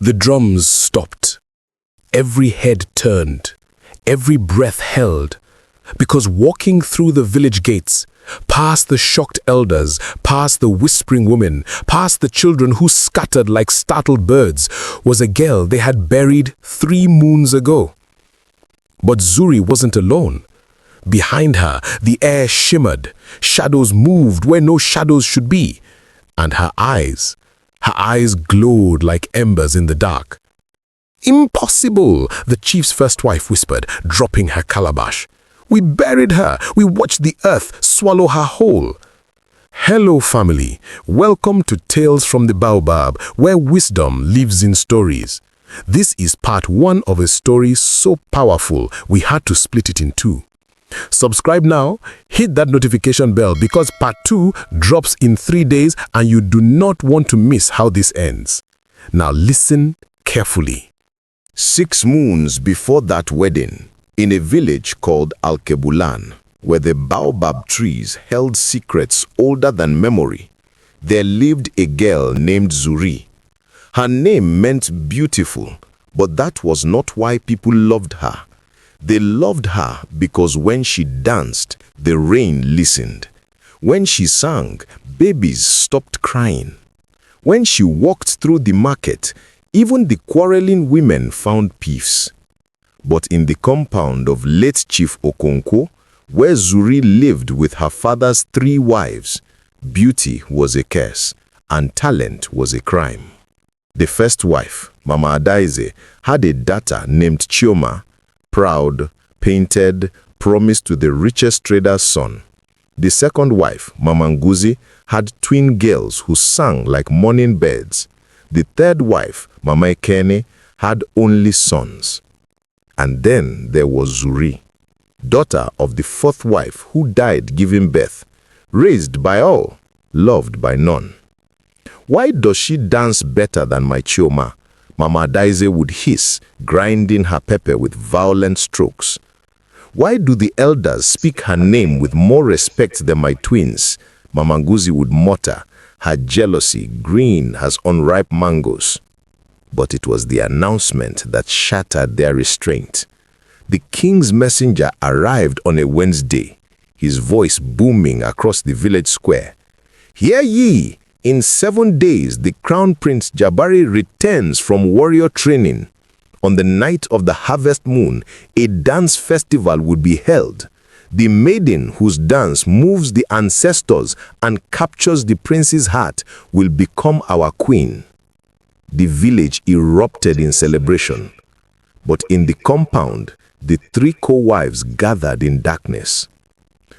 The drums stopped. Every head turned, every breath held, because walking through the village gates, past the shocked elders, past the whispering women, past the children who scattered like startled birds, was a girl they had buried 3 moons ago. But Zuri wasn't alone. Behind her, the air shimmered, shadows moved where no shadows should be, and her eyes glowed like embers in the dark. "Impossible," the chief's first wife whispered, dropping her calabash. "We buried her. We watched the earth swallow her whole." Hello, family. Welcome to Tales from the Baobab, where wisdom lives in stories. This is part 1 of a story so powerful we had to split it in 2. Subscribe now, hit that notification bell because part 2 drops in 3 days and you do not want to miss how this ends. Now listen carefully. 6 moons before that wedding, in a village called Alkebulan, where the Baobab trees held secrets older than memory, there lived a girl named Zuri. Her name meant beautiful, but that was not why people loved her. They loved her because when she danced, the rain listened. When she sang, babies stopped crying. When she walked through the market, even the quarreling women found peace. But in the compound of late Chief Okonkwo, where Zuri lived with her father's 3 wives, beauty was a curse and talent was a crime. The first wife, Mama Adaize, had a daughter named Chioma, proud, painted, promised to the richest trader's son. The second wife, Mama Nguzi, had twin girls who sang like morning birds. The third wife, Mama Ekene, had only sons. And then there was Zuri, daughter of the 4th wife who died giving birth, raised by all, loved by none. "Why does she dance better than my Chioma?" Mama Adaize would hiss, grinding her pepper with violent strokes. "Why do the elders speak her name with more respect than my twins?" Mama Nguzi would mutter, her jealousy green as unripe mangoes. But it was the announcement that shattered their restraint. The king's messenger arrived on a Wednesday, his voice booming across the village square. "Hear ye! In 7 days, the Crown Prince Jabari returns from warrior training. On the night of the harvest moon, a dance festival would be held. The maiden whose dance moves the ancestors and captures the prince's heart will become our queen." The village erupted in celebration. But in the compound, the 3 co-wives gathered in darkness.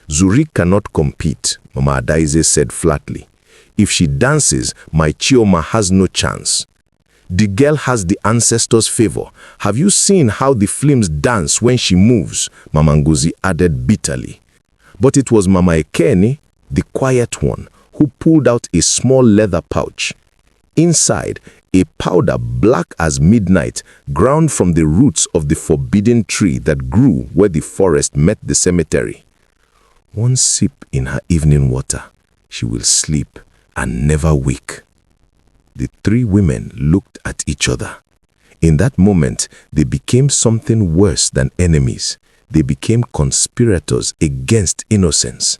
"Zuri cannot compete," Mama Adaize said flatly. "If she dances, my Chioma has no chance. The girl has the ancestors' favor. Have you seen how the flames dance when she moves?" Mama Nguzi added bitterly. But it was Mama Ekene, the quiet one, who pulled out a small leather pouch. Inside, a powder black as midnight, ground from the roots of the forbidden tree that grew where the forest met the cemetery. "One sip in her evening water, she will sleep and never wake." The 3 women looked at each other. In that moment, they became something worse than enemies. They became conspirators against innocence.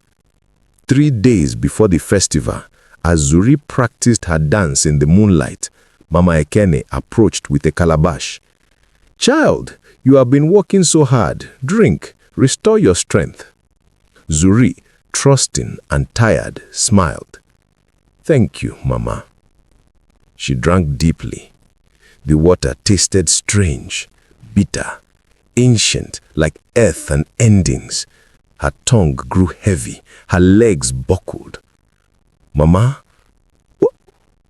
3 days before the festival, as Zuri practiced her dance in the moonlight, Mama Ekene approached with a calabash. "Child, you have been working so hard. Drink, restore your strength." Zuri, trusting and tired, smiled. "Thank you, Mama." She drank deeply. The water tasted strange, bitter, ancient, like earth and endings. Her tongue grew heavy, her legs buckled. "Mama,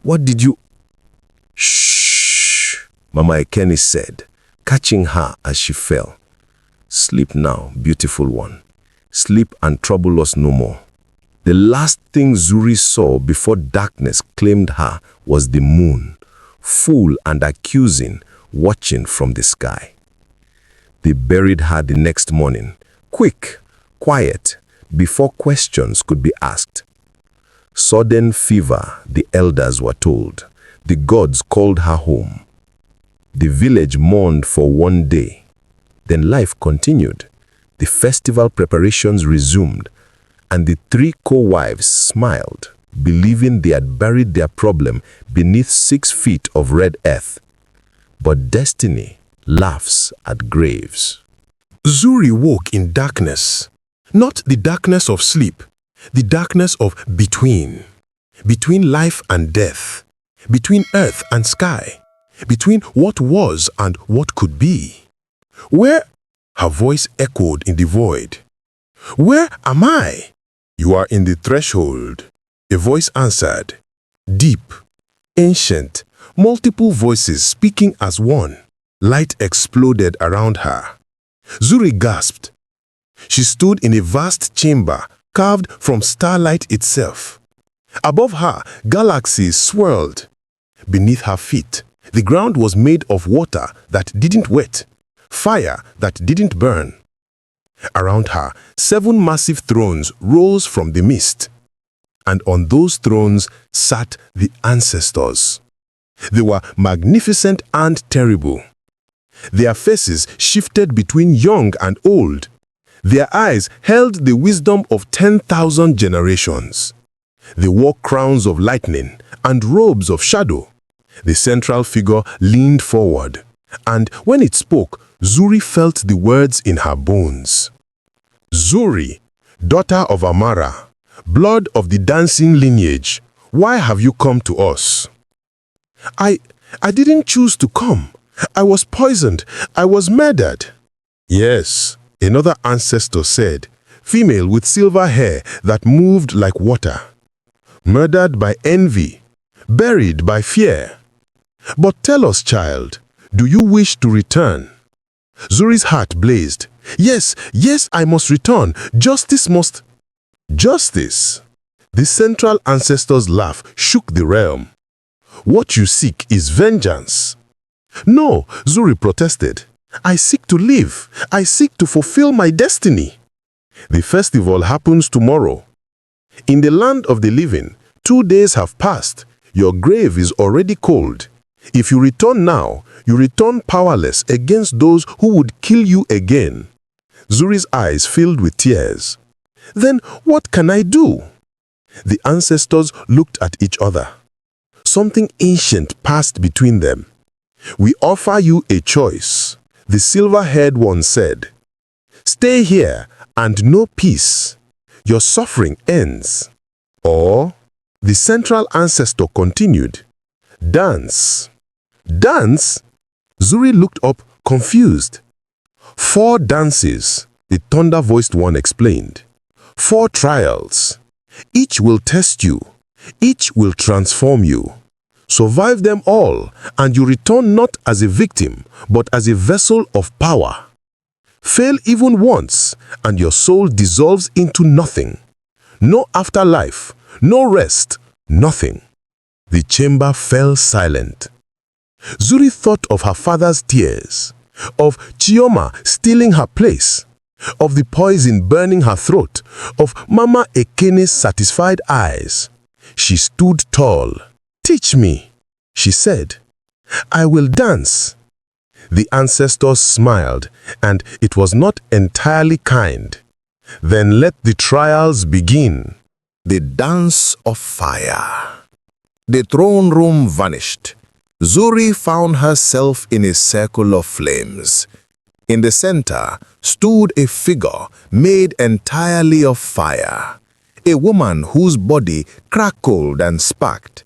what did you—" "Shh," Mama Ekene said, catching her as she fell. "Sleep now, beautiful one. Sleep and trouble us no more." The last thing Zuri saw before darkness claimed her was the moon, full and accusing, watching from the sky. They buried her the next morning, quick, quiet, before questions could be asked. Sudden fever, the elders were told. The gods called her home. The village mourned for one day. Then life continued. The festival preparations resumed, and the three co-wives smiled, believing they had buried their problem beneath 6 feet of red earth. But destiny laughs at graves. Zuri woke in darkness, not the darkness of sleep, the darkness of between life and death, between earth and sky, between what was and what could be. Where? Her voice echoed in the void. Where am I? You are in the threshold, a voice answered. Deep, ancient, multiple voices speaking as one. Light exploded around her. Zuri gasped. She stood in a vast chamber carved from starlight itself. Above her, galaxies swirled. Beneath her feet, the ground was made of water that didn't wet, fire that didn't burn. Around her, 7 massive thrones rose from the mist. And on those thrones sat the ancestors. They were magnificent and terrible. Their faces shifted between young and old. Their eyes held the wisdom of 10,000 generations. They wore crowns of lightning and robes of shadow. The central figure leaned forward, and when it spoke, Zuri felt the words in her bones. Zuri, daughter of Amara, blood of the dancing lineage, why have you come to us? I didn't choose to come. I was poisoned. I was murdered. Yes, another ancestor said, female with silver hair that moved like water. Murdered by envy, buried by fear. But tell us, child, do you wish to return? Zuri's heart blazed. Yes, yes, I must return. Justice must... Justice? The central ancestor's laugh shook the realm. What you seek is vengeance. No, Zuri protested. I seek to live. I seek to fulfill my destiny. The festival happens tomorrow. In the land of the living, 2 days have passed. Your grave is already cold. If you return now, you return powerless against those who would kill you again. Zuri's eyes filled with tears. Then what can I do? The ancestors looked at each other. Something ancient passed between them. We offer you a choice, the silver-haired one said. Stay here and know peace. Your suffering ends. Or, the central ancestor continued, dance. Dance? Zuri looked up, confused. 4 dances, the thunder-voiced one explained. 4 trials. Each will test you. Each will transform you. Survive them all, and you return not as a victim, but as a vessel of power. Fail even once, and your soul dissolves into nothing. No afterlife, no rest, nothing. The chamber fell silent. Zuri thought of her father's tears, of Chioma stealing her place, of the poison burning her throat, of Mama Ekene's satisfied eyes. She stood tall. Teach me, she said. I will dance. The ancestors smiled, and it was not entirely kind. Then let the trials begin. The dance of fire. The throne room vanished. Zuri found herself in a circle of flames. In the center stood a figure made entirely of fire, a woman whose body crackled and sparked.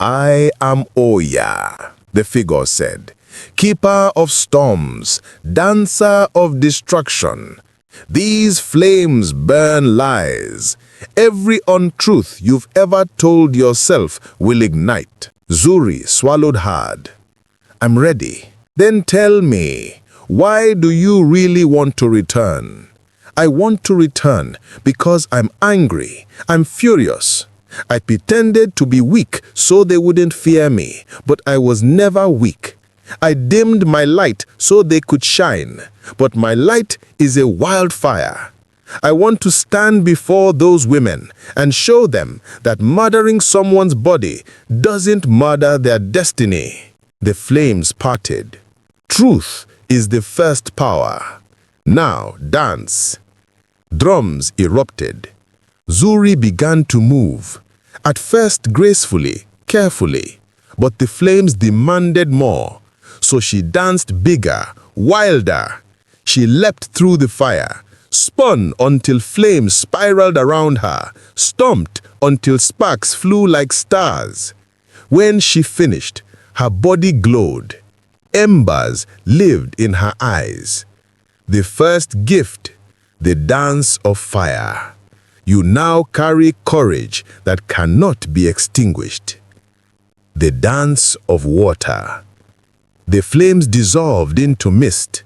I am Oya, the figure said, keeper of storms, dancer of destruction. These flames burn lies. Every untruth you've ever told yourself will ignite. Zuri swallowed hard. I'm ready. Then tell me, why do you really want to return? I want to return because I'm angry. I'm furious. I pretended to be weak so they wouldn't fear me, but I was never weak. I dimmed my light so they could shine, but my light is a wildfire. I want to stand before those women and show them that murdering someone's body doesn't murder their destiny. The flames parted. Truth is the first power. Now dance. Drums erupted. Zuri began to move, at first gracefully, carefully, but the flames demanded more, so she danced bigger, wilder. She leapt through the fire, spun until flames spiraled around her, stomped until sparks flew like stars. When she finished, her body glowed. Embers lived in her eyes. The first gift, the dance of fire. You now carry courage that cannot be extinguished. The dance of water. The flames dissolved into mist.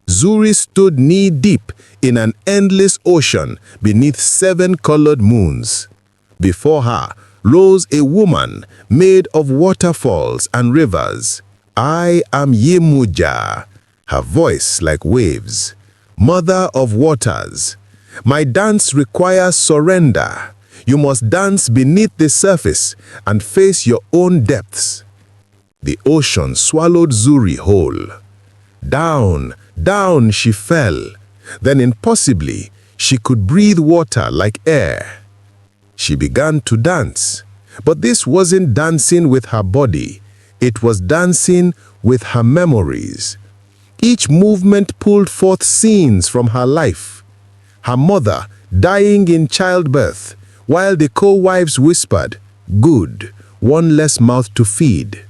Zuri stood knee-deep in an endless ocean beneath 7 colored moons. Before her rose a woman made of waterfalls and rivers. I am Yemuja, her voice like waves. Mother of waters. My dance requires surrender. You must dance beneath the surface and face your own depths. The ocean swallowed Zuri whole. Down, down she fell. Then impossibly, she could breathe water like air. She began to dance, but this wasn't dancing with her body. It was dancing with her memories. Each movement pulled forth scenes from her life. Her mother dying in childbirth, while the co-wives whispered, "Good, one less mouth to feed."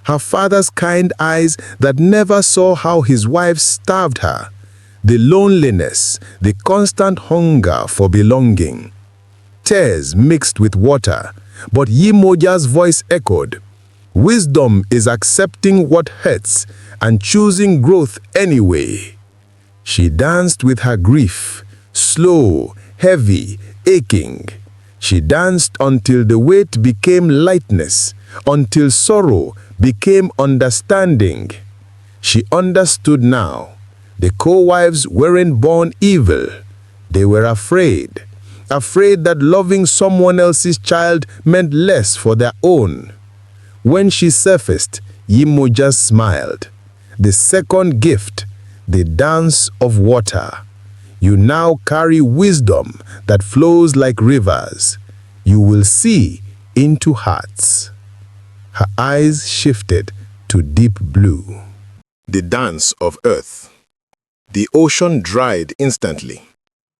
Her father's kind eyes that never saw how his wife starved her. The loneliness, the constant hunger for belonging. Tears mixed with water, but Yemoja's voice echoed, "Wisdom is accepting what hurts and choosing growth anyway." She danced with her grief, slow, heavy, aching. She danced until the weight became lightness, until sorrow became understanding. She understood now. The co-wives weren't born evil. They were afraid. Afraid that loving someone else's child meant less for their own. When she surfaced, Yemoja smiled. The second gift, the dance of water. You now carry wisdom that flows like rivers. You will see into hearts. Her eyes shifted to deep blue. The dance of earth. The ocean dried instantly.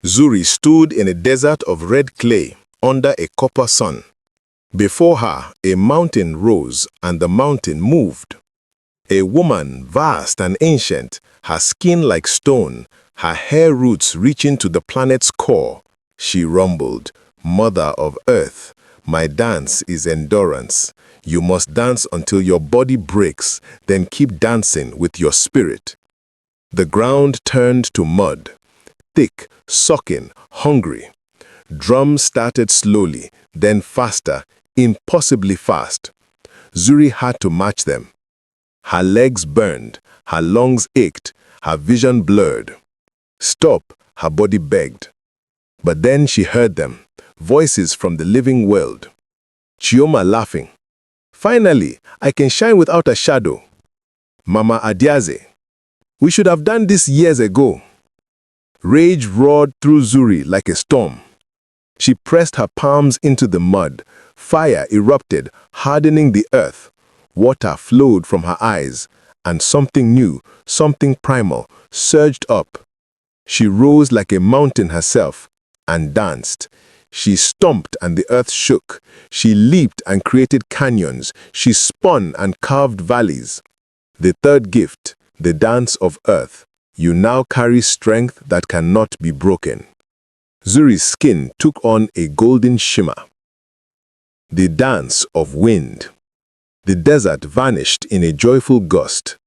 Zuri stood in a desert of red clay under a copper sun. Before her, a mountain rose and the mountain moved. A woman vast and ancient, her skin like stone, her hair roots reaching to the planet's core. She rumbled, "Mother of Earth, my dance is endurance. You must dance until your body breaks, then keep dancing with your spirit." The ground turned to mud, thick, sucking, hungry. Drums started slowly, then faster, impossibly fast. Zuri had to match them. Her legs burned, her lungs ached, her vision blurred. "Stop," her body begged. But then she heard them, voices from the living world. Chioma laughing. "Finally, I can shine without a shadow." Mama Adiaze. "We should have done this years ago." Rage roared through Zuri like a storm. She pressed her palms into the mud. Fire erupted, hardening the earth. Water flowed from her eyes, and something new, something primal, surged up. She rose like a mountain herself and danced. She stomped and the earth shook. She leaped and created canyons. She spun and carved valleys. The third gift, the dance of earth. You now carry strength that cannot be broken. Zuri's skin took on a golden shimmer. The dance of wind. The desert vanished in a joyful gust.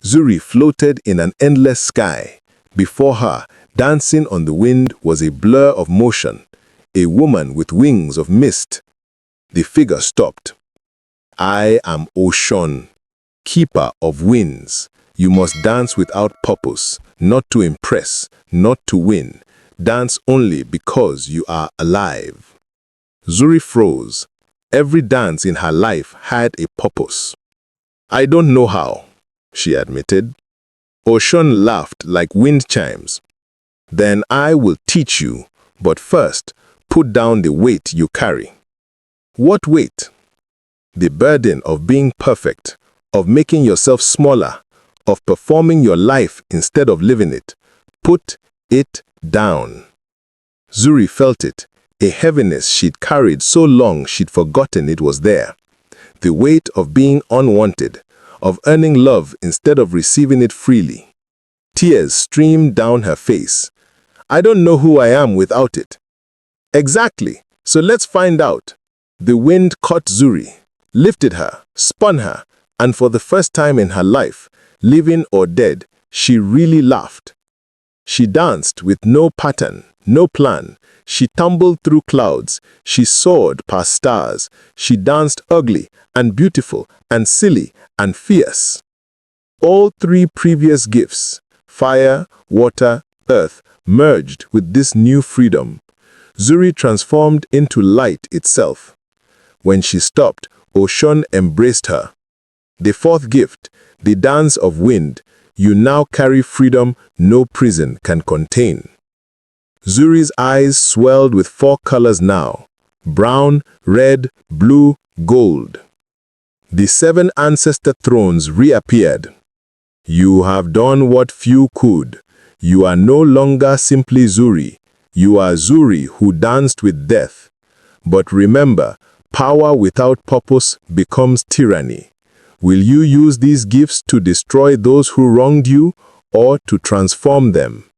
Zuri floated in an endless sky. Before her, dancing on the wind was a blur of motion, a woman with wings of mist. The figure stopped. "I am Ocean, keeper of winds. You must dance without purpose, not to impress, not to win. Dance only because you are alive." Zuri froze. Every dance in her life had a purpose. I don't know how, she admitted. Oshun laughed like wind chimes. Then I will teach you, but first, put down the weight you carry. What weight? The burden of being perfect, of making yourself smaller, of performing your life instead of living it. Put it down. Zuri felt it, a heaviness she'd carried so long she'd forgotten it was there. The weight of being unwanted, of earning love instead of receiving it freely. Tears streamed down her face. I don't know who I am without it. Exactly, so let's find out. The wind caught Zuri, lifted her, spun her, and for the first time in her life, living or dead, she really laughed. She danced with no pattern, no plan. She tumbled through clouds. She soared past stars. She danced ugly and beautiful and silly and fierce. All three previous gifts, fire, water, earth, merged with this new freedom. Zuri transformed into light itself. When she stopped, Oshun embraced her. The fourth gift, the dance of wind, you now carry freedom no prison can contain. Zuri's eyes swelled with 4 colors now: brown, red, blue, gold. The 7 ancestor thrones reappeared. You have done what few could. You are no longer simply Zuri. You are Zuri who danced with death. But remember, power without purpose becomes tyranny. Will you use these gifts to destroy those who wronged you, or to transform them?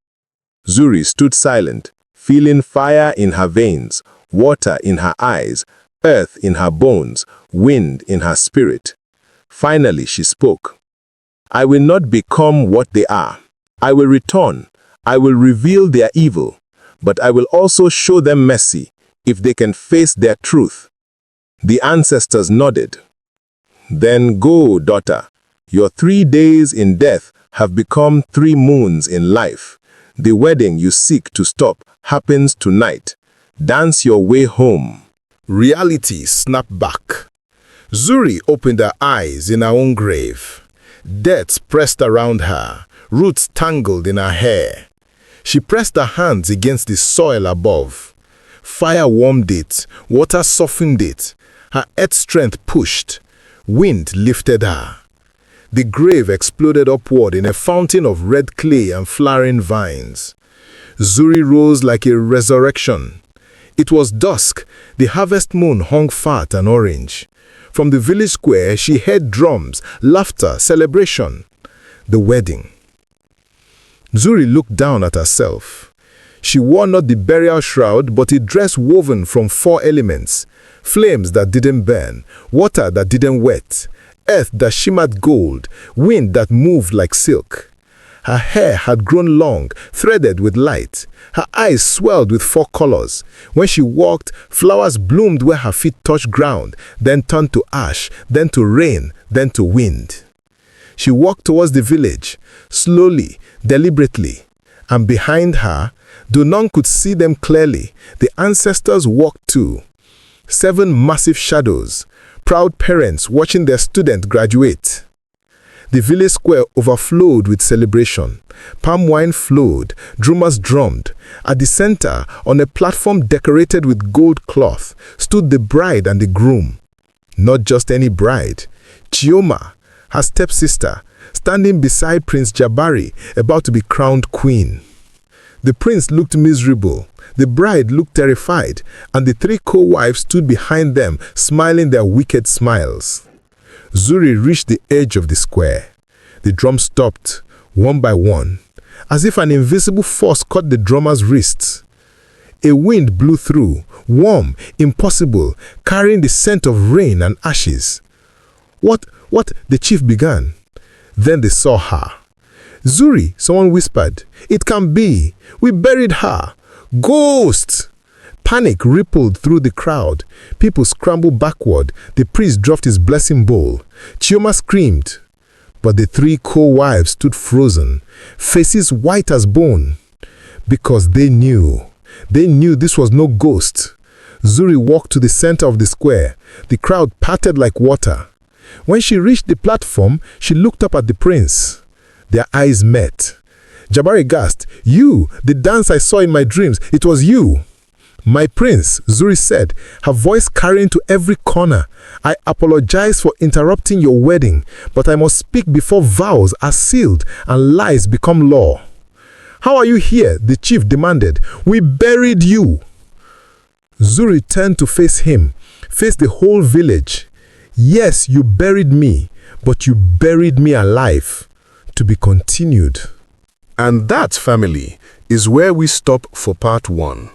Zuri stood silent, feeling fire in her veins, water in her eyes, earth in her bones, wind in her spirit. Finally she spoke. I will not become what they are. I will return. I will reveal their evil. But I will also show them mercy, if they can face their truth. The ancestors nodded. Then go, daughter. Your 3 days in death have become 3 moons in life. The wedding you seek to stop happens tonight. Dance your way home. Reality snapped back. Zuri opened her eyes in her own grave. Death pressed around her, roots tangled in her hair. She pressed her hands against the soil above. Fire warmed it, water softened it. Her earth strength pushed. Wind lifted her. The grave exploded upward in a fountain of red clay and flowering vines. Zuri rose like a resurrection. It was dusk. The harvest moon hung fat and orange. From the village square, she heard drums, laughter, celebration. The wedding. Zuri looked down at herself. She wore not the burial shroud, but a dress woven from 4 elements. Flames that didn't burn, water that didn't wet, earth that shimmered gold, wind that moved like silk. Her hair had grown long, threaded with light. Her eyes swelled with 4 colors. When she walked, flowers bloomed where her feet touched ground, then turned to ash, then to rain, then to wind. She walked towards the village, slowly, deliberately. And behind her, though none could see them clearly, the ancestors walked too. 7 massive shadows, proud parents watching their student graduate. The village square overflowed with celebration. Palm wine flowed, drummers drummed. At the center, on a platform decorated with gold cloth, stood the bride and the groom. Not just any bride. Chioma, her stepsister, standing beside Prince Jabari, about to be crowned queen. The prince looked miserable. The bride looked terrified, and the 3 co-wives stood behind them, smiling their wicked smiles. Zuri reached the edge of the square. The drums stopped, one by one, as if an invisible force caught the drummer's wrists. A wind blew through, warm, impossible, carrying the scent of rain and ashes. What? The chief began. Then they saw her. Zuri, someone whispered. It can be. We buried her. Ghost! Panic rippled through the crowd. People scrambled backward. The priest dropped his blessing bowl. Chioma screamed. But the 3 co-wives stood frozen, faces white as bone. Because they knew. They knew this was no ghost. Zuri walked to the center of the square. The crowd parted like water. When she reached the platform, she looked up at the prince. Their eyes met. Jabari gasped, "You, the dance I saw in my dreams, it was you." "My prince," Zuri said, her voice carrying to every corner, "I apologize for interrupting your wedding, but I must speak before vows are sealed and lies become law." "How are you here?" the chief demanded. "We buried you." Zuri turned to face him, face the whole village. "Yes, you buried me, but you buried me alive." To be continued. And that, family, is where we stop for part 1.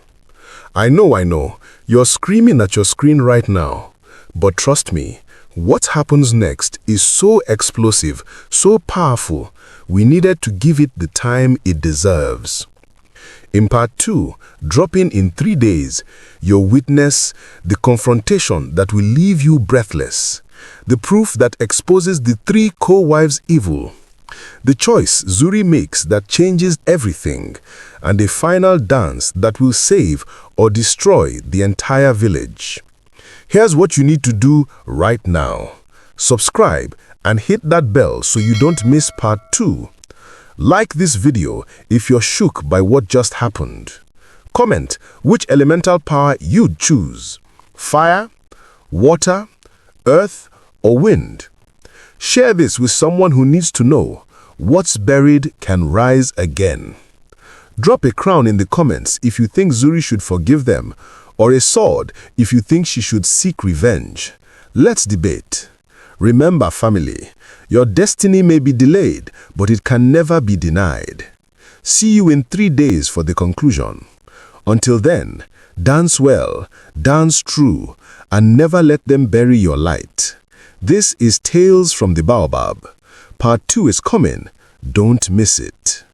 I know, you're screaming at your screen right now. But trust me, what happens next is so explosive, so powerful, we needed to give it the time it deserves. In part 2, dropping in 3 days, you'll witness the confrontation that will leave you breathless, the proof that exposes the 3 co-wives' evil, the choice Zuri makes that changes everything, and a final dance that will save or destroy the entire village. Here's what you need to do right now. Subscribe and hit that bell so you don't miss part 2. Like this video if you're shook by what just happened. Comment which elemental power you'd choose: fire, water, earth, or wind. Share this with someone who needs to know what's buried can rise again. Drop a crown in the comments if you think Zuri should forgive them, or a sword if you think she should seek revenge. Let's debate. Remember, family, your destiny may be delayed, but it can never be denied. See you in 3 days for the conclusion. Until then, dance well, dance true, and never let them bury your light. This is Tales from the Baobab. Part 2 is coming. Don't miss it.